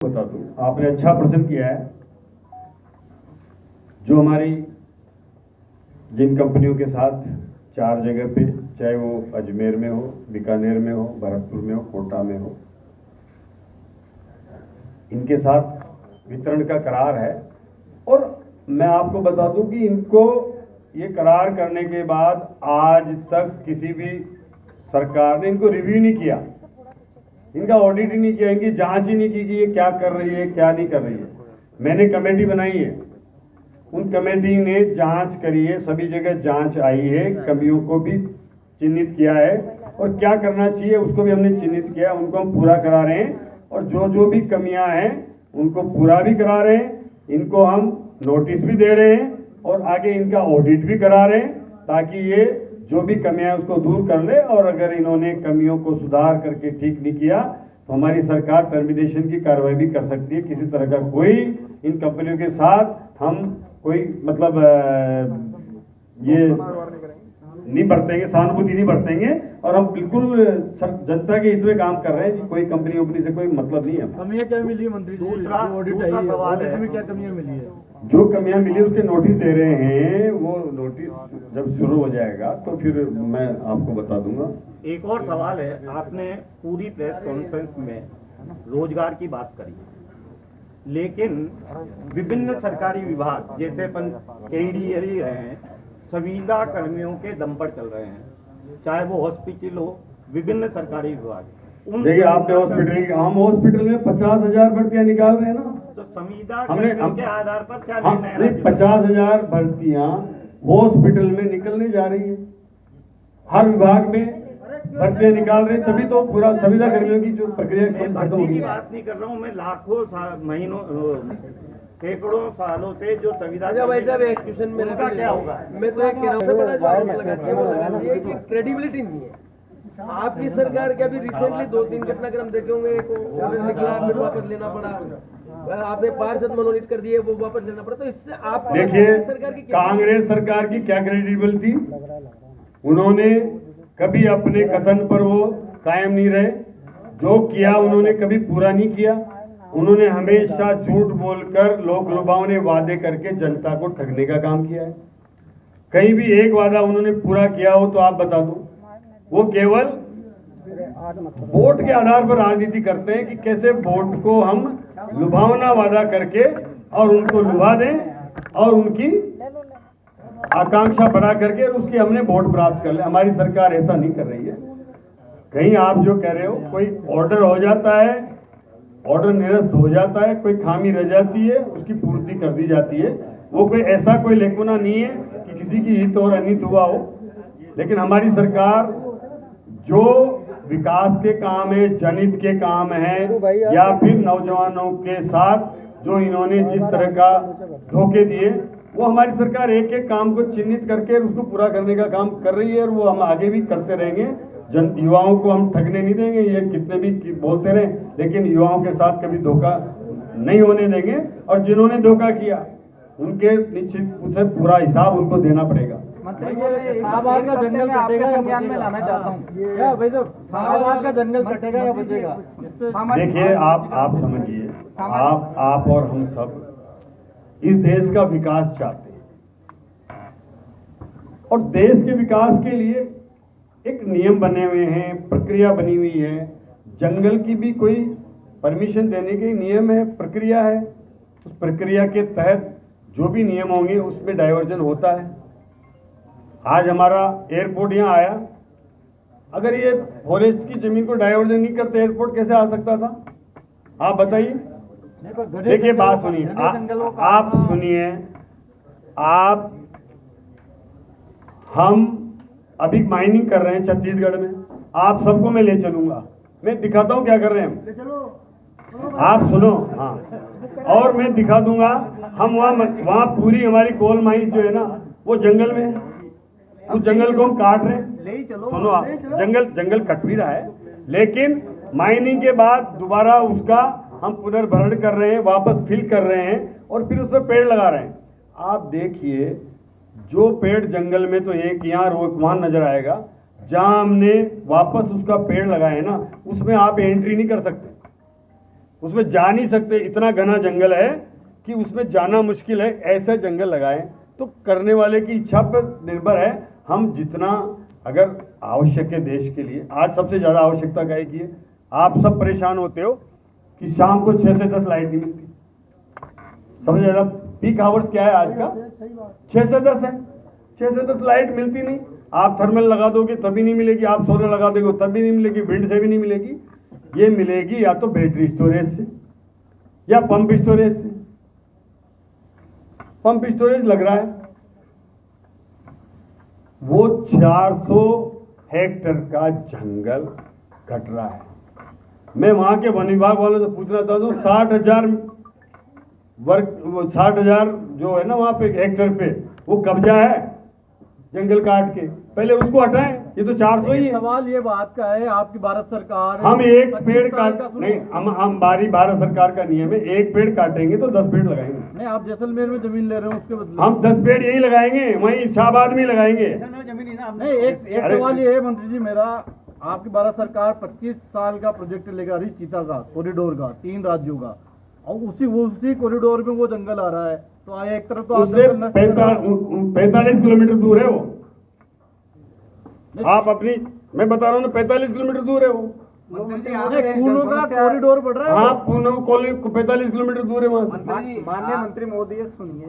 बता दूं, आपने अच्छा प्रश्न किया है। जो हमारी जिन कंपनियों के साथ 4 जगह पे, चाहे वो अजमेर में हो, बीकानेर में हो, भरतपुर में हो, कोटा में हो, इनके साथ वितरण का करार है। और मैं आपको बता दूं कि इनको ये करार करने के बाद आज तक किसी भी सरकार ने इनको रिव्यू नहीं किया, इनका ऑडिट ही नहीं किया, इनकी जांच ही नहीं की कि ये क्या कर रही है क्या नहीं कर रही है। मैंने कमेटी बनाई है, उन कमेटी ने जांच करी है, सभी जगह जांच आई है, कमियों को भी चिन्हित किया है और क्या करना चाहिए उसको भी हमने चिन्हित किया, उनको हम पूरा करा रहे हैं। और जो भी कमियां हैं उनको पूरा भी करा रहे हैं, इनको हम नोटिस भी दे रहे हैं और आगे इनका ऑडिट भी करा रहे हैं ताकि ये जो भी कमियां उसको दूर कर ले। और अगर इन्होंने कमियों को सुधार करके ठीक नहीं किया तो हमारी सरकार टर्मिनेशन की कार्रवाई भी कर सकती है। किसी तरह का कोई इन कंपनियों के साथ हम कोई मतलब ये नहीं बरतेंगे, सहानुभूति नहीं बरतेंगे और हम बिल्कुल जनता के हित में काम कर रहे हैं कि कोई कंपनी उपनी से कोई मतलब नहीं है। कमियां क्या मिली मंत्री जी? दूसरा सवाल है, में क्या कमियां मिली है? जो कमियां मिली उसके नोटिस दे रहे हैं, वो नोटिस जब शुरू हो जाएगा तो फिर मैं आपको बता दूंगा। एक और सवाल है, आपने पूरी प्रेस कॉन्फ्रेंस में रोजगार की बात करी, लेकिन विभिन्न सरकारी विभाग जैसे अपन केडीए रहे हैं, संविदा कर्मियों के दम पर चल रहे हैं, चाहे वो हॉस्पिटल हो, विभिन्न सरकारी विभाग। देखिए आपने हॉस्पिटल, हम हॉस्पिटल में 50,000 भर्तियां निकाल रहे हैं ना, तो संविदा कर्मियों के आधार पर क्या निर्णय है? 50,000 भर्तियां हॉस्पिटल में निकलने जा रही है, हर विभाग में भर्तियां निकाल रहे हैं, तभी तो पूरा संविदा कर्मियों की जो प्रक्रिया खत्म होगी। की बात नहीं कर रहा हूँ मैं, लाखों महीनों सैकड़ों सालों से जो संविदा एक्सक्यूशन में उनका क्या होगा? मैं तो एक कह रहा हूँ, सबसे बड़ा जो आरोप लगाती है कि क्रेडिबिलिटी नहीं है आपकी सरकार के। अभी रिसेंटली 2-3 घटनाक्रम देखे होंगे, एक ऑर्डर निकला फिर वापस लेना पड़ा, आपने पार्षद मनोनीत कर दिए वो वापस लेना पड़ा। तो इससे आप देखिए कांग्रेस सरकार की क्या क्रेडिबल थी, उन्होंने कभी अपने कथन पर वो कायम नहीं रहे, जो किया उन्होंने कभी पूरा नहीं किया, उन्होंने हमेशा झूठ बोलकर लोक लुभावने वादे करके जनता को ठगने का काम किया है। कहीं भी एक वादा उन्होंने पूरा किया हो तो आप बता दो। वो केवल वोट के आधार पर राजनीति करते हैं कि कैसे वोट को हम लुभावना वादा करके और उनको लुभा दें और उनकी आकांक्षा बढ़ा करके उसकी हमने वोट प्राप्त कर ले। हमारी सरकार ऐसा नहीं कर रही है। कहीं आप जो कह रहे हो, कोई ऑर्डर हो जाता है, ऑर्डर निरस्त हो जाता है, कोई खामी रह जाती है, उसकी पूर्ति कर दी जाती है, वो कोई ऐसा कोई लेकुना नहीं है कि किसी की हित और अनित हुआ हो। लेकिन हमारी सरकार जो विकास के काम है, जनहित के काम है, या फिर नौजवानों के साथ जो इन्होंने जिस तरह का धोखे दिए, वो हमारी सरकार एक एक काम को चिन्हित करके उसको पूरा करने का काम कर रही है और वो हम आगे भी करते रहेंगे। युवाओं को हम ठगने नहीं देंगे, ये कितने भी बोलते रहे, लेकिन युवाओं के साथ कभी धोखा नहीं होने देंगे। और जिन्होंने धोखा किया उनके निश्चित उसे पूरा हिसाब उनको देना पड़ेगा। शाहबाद का जंगल कटेगा या बचेगा? लाना चाहता हूँ भाई, तो शाहबाद का जंगल कटेगा या बचेगा? देखिए आप समझिए, आप और हम सब इस देश का विकास चाहते हैं और देश के विकास के लिए एक नियम बने हुए हैं, प्रक्रिया बनी हुई है। जंगल की भी कोई परमिशन देने के नियम है, प्रक्रिया है। उस प्रक्रिया के तहत जो भी नियम होंगे उसमें डाइवर्जन होता है। आज हमारा एयरपोर्ट यहाँ आया, अगर ये फॉरेस्ट की जमीन को डाइवर्जन नहीं करते एयरपोर्ट कैसे आ सकता था? आप बताइए। देखिए बात सुनिए, आप सुनिए, आप हम अभी माइनिंग कर रहे हैं छत्तीसगढ़ में, आप सबको मैं ले चलूंगा, मैं दिखाता हूँ क्या कर रहे हैं हम, आप सुनो। हाँ, और मैं दिखा दूंगा। हम वहाँ पूरी हमारी कोल माइंस जो है ना वो जंगल में है, उस जंगल को हम काट रहे हैं। सुनो आप, जंगल कट भी रहा है, लेकिन माइनिंग के बाद दोबारा उसका हम पुनर्भरण कर रहे हैं, वापस फिल कर रहे हैं और फिर उसमें पेड़ लगा रहे हैं। आप देखिए, जो पेड़ जंगल में तो एक यहाँ वहाँ नजर आएगा, जहाँ हमने वापस उसका पेड़ लगाए ना उसमें आप एंट्री नहीं कर सकते। उसमें जा नहीं सकते, इतना घना जंगल है कि उसमें जाना मुश्किल है, ऐसा जंगल लगाएं। तो करने वाले की इच्छा पर निर्भर है। हम जितना अगर आवश्यक है देश के लिए, आज सबसे ज़्यादा आवश्यकता क्या की है, आप सब परेशान होते हो कि शाम को 6 से 10 लाइट नहीं मिलती। सबसे ज़्यादा पीक आवर्स क्या है आज का, 6 से 10 है। 6 से 10 लाइट मिलती नहीं। आप थर्मल लगा दोगे तभी नहीं मिलेगी, आप सोलर लगा दोगे तभी नहीं मिलेगी, विंड से भी नहीं मिलेगी। ये मिलेगी या तो बैटरी स्टोरेज से या पंप स्टोरेज से। पंप स्टोरेज लग रहा है, वो 400 हेक्टेयर का जंगल कट रहा है। मैं वहां के वन विभाग वालों से पूछना चाहता हूँ, 60,000 जो है ना वहां पे हेक्टेयर पे वो कब्जा है जंगल काट के, पहले उसको हटाएं। ये तो 400 ही है। सवाल ये बात का है, आपकी भारत सरकार हम एक 25 पेड़ साल काट का सुनो। नहीं, हम बारी भारत सरकार का नियम है, एक पेड़ काटेंगे तो 10 पेड़ लगाएंगे। नहीं, आप जैसलमेर में जमीन ले रहे हो उसके बदले हम 10 पेड़ यही लगाएंगे, वहीं शाहबाद में लगाएंगे। नहीं, एक अरे- सवाल ये है मंत्री जी मेरा, आपकी भारत सरकार 25 साल का प्रोजेक्ट लेकर आ रही, चीता का कॉरिडोर का 3 राज्यों का, और उसी कॉरिडोर में वो जंगल आ रहा है। तो एक तरफ तो आप उससे जंगल नष्ट कर रहे हो। 45 किलोमीटर दूर है वो। नहीं, आप अपनी, मैं बता रहा हूँ ना, 45 किलोमीटर दूर है वो। नहीं, कूनो का कॉरिडोर बढ़ रहा है। हाँ, पुणे 45 किलोमीटर दूर है वहां से। माननीय मंत्री महोदय सुनिए,